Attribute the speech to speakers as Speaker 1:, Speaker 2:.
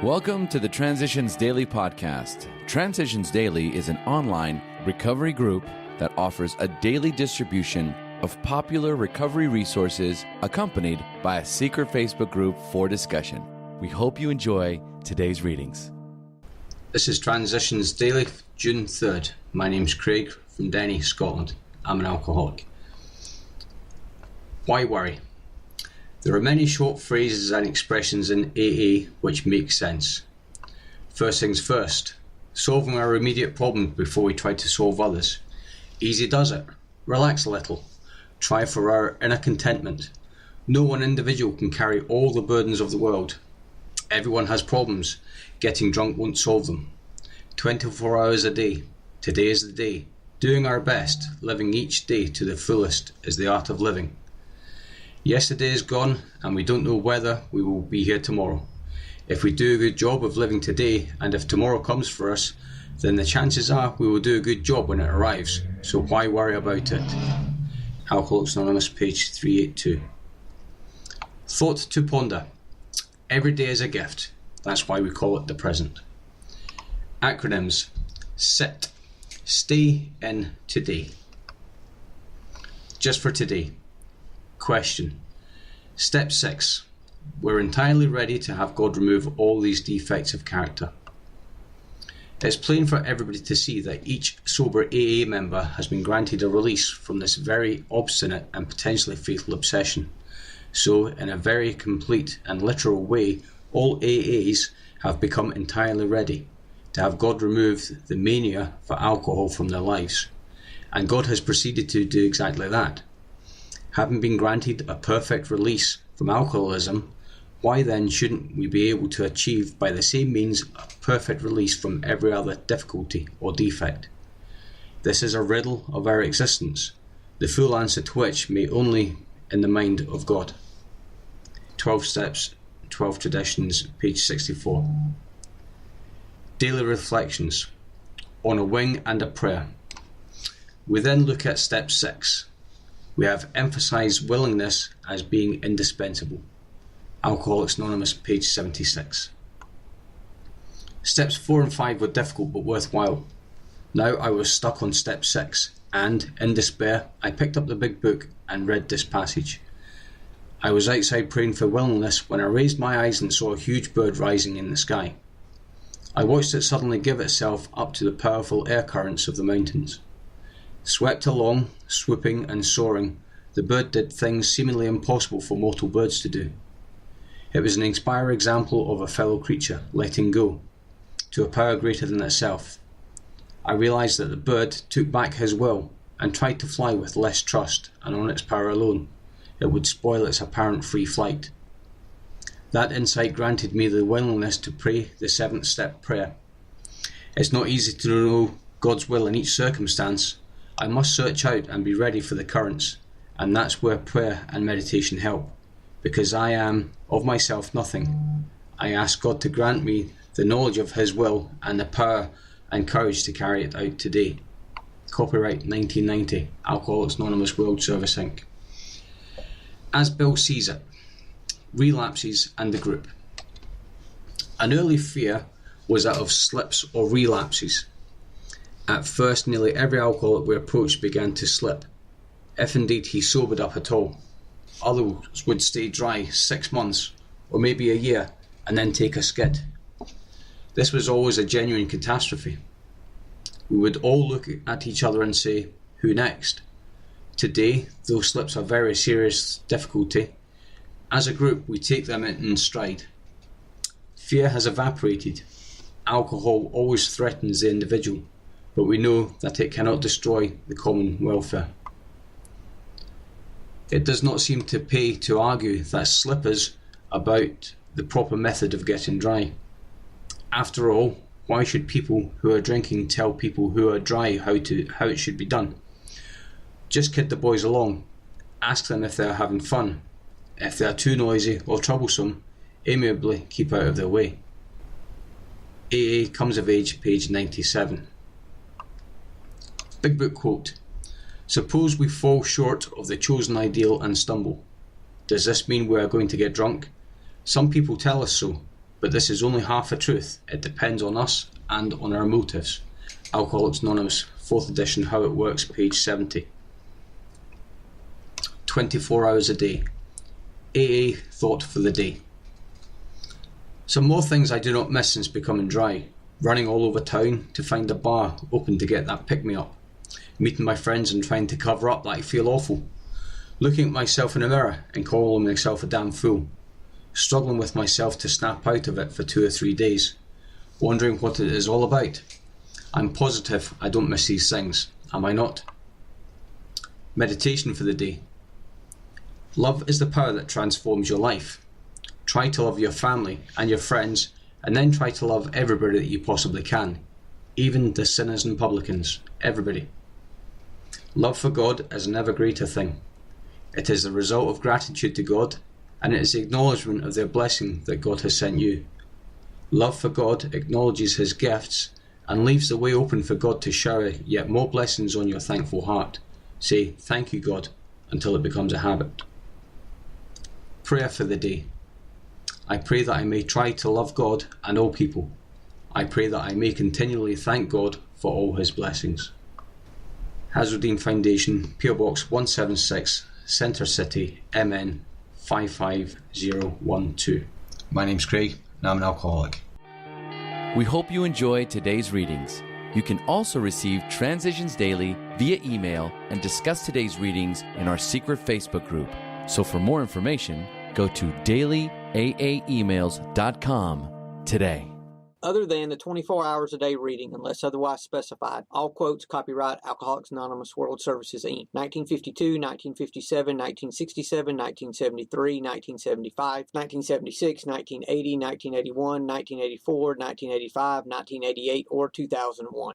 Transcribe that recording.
Speaker 1: Welcome to the Transitions Daily podcast. Transitions Daily is an online recovery group that offers a daily distribution of popular recovery resources accompanied by a secret Facebook group for discussion. We hope you enjoy today's readings.
Speaker 2: This is Transitions Daily, June 3rd. My name's Craig from Denny, Scotland. I'm an alcoholic. Why worry? There are many short phrases and expressions in AA which make sense. First things first, solving our immediate problems before we try to solve others. Easy does it. Relax a little. Try for our inner contentment. No one individual can carry all the burdens of the world. Everyone has problems. Getting drunk won't solve them. 24 hours a day. Today is the day. Doing our best, living each day to the fullest is the art of living. Yesterday is gone and we don't know whether we will be here tomorrow. If we do a good job of living today, and if tomorrow comes for us, then the chances are we will do a good job when it arrives, so why worry about it? Alcoholics Anonymous, page 382. Thought to ponder. Every day is a gift. That's why we call it the present. Acronyms. SIT. Stay in today. Just for today. Question. Step 6. We're entirely ready to have God remove all these defects of character. It's plain for everybody to see that each sober AA member has been granted a release from this very obstinate and potentially fatal obsession. So, in a very complete and literal way, all AAs have become entirely ready to have God remove the mania for alcohol from their lives. And God has proceeded to do exactly that. Having been granted a perfect release from alcoholism, why then shouldn't we be able to achieve by the same means a perfect release from every other difficulty or defect? This is a riddle of our existence, the full answer to which may only in the mind of God. 12 Steps, 12 Traditions, page 64. Daily Reflections on a Wing and a Prayer. We then look at Step 6. We have emphasized willingness as being indispensable. Alcoholics Anonymous, page 76. Steps 4 and 5 were difficult but worthwhile. Now I was stuck on step 6, and, in despair, I picked up the big book and read this passage. I was outside praying for willingness when I raised my eyes and saw a huge bird rising in the sky. I watched it suddenly give itself up to the powerful air currents of the mountains. Swept along, swooping and soaring, the bird did things seemingly impossible for mortal birds to do. It was an inspiring example of a fellow creature letting go to a power greater than itself. I realized that the bird took back his will and tried to fly with less trust, and on its power alone, it would spoil its apparent free flight. That insight granted me the willingness to pray the 7th step prayer. It's not easy to know God's will in each circumstance. I must search out and be ready for the currents, and that's where prayer and meditation help, because I am of myself nothing. I ask God to grant me the knowledge of His will and the power and courage to carry it out today. Copyright 1990, Alcoholics Anonymous World Service Inc. As Bill sees it, relapses and the group. An early fear was that of slips or relapses. At first, nearly every alcoholic we approached began to slip, if indeed he sobered up at all. Others would stay dry 6 months, or maybe a year, and then take a skid. This was always a genuine catastrophe. We would all look at each other and say, who next? Today, those slips are very serious difficulty. As a group, we take them in stride. Fear has evaporated. Alcohol always threatens the individual, but we know that it cannot destroy the common welfare. It does not seem to pay to argue that slippers about the proper method of getting dry. After all, why should people who are drinking tell people who are dry how it should be done? Just kid the boys along. Ask them if they are having fun. If they are too noisy or troublesome, amiably keep out of their way. AA Comes of Age, page 97. Big Book quote. Suppose we fall short of the chosen ideal and stumble. Does this mean we are going to get drunk? Some people tell us so. But this is only half the truth. It depends on us and on our motives. Alcoholics Anonymous, 4th edition, How It Works, page 70. 24 hours a day. AA thought for the day. Some more things I do not miss since becoming dry. Running all over town to find a bar open to get that pick-me-up. Meeting my friends and trying to cover up that I feel awful. Looking at myself in a mirror and calling myself a damn fool. Struggling with myself to snap out of it for 2 or 3 days. Wondering what it is all about. I'm positive I don't miss these things. Am I not? Meditation for the day. Love is the power that transforms your life. Try to love your family and your friends, and then try to love everybody that you possibly can. Even the sinners and publicans. Everybody. Love for God is an ever greater thing. It is the result of gratitude to God, and it is the acknowledgement of their blessing that God has sent you. Love for God acknowledges His gifts and leaves the way open for God to shower yet more blessings on your thankful heart. Say, thank you, God, until it becomes a habit. Prayer for the day. I pray that I may try to love God and all people. I pray that I may continually thank God for all His blessings. Hazeldean Foundation, PO Box 176, Centre City, MN 55012. My name's Craig, and I'm an alcoholic.
Speaker 1: We hope you enjoyed today's readings. You can also receive Transitions Daily via email and discuss today's readings in our secret Facebook group. So for more information, go to dailyaaemails.com today.
Speaker 3: Other than the 24 hours a day reading, unless otherwise specified, all quotes copyright Alcoholics Anonymous World Services, Inc. 1952, 1957, 1967, 1973, 1975, 1976, 1980, 1981, 1984, 1985, 1988, or 2001.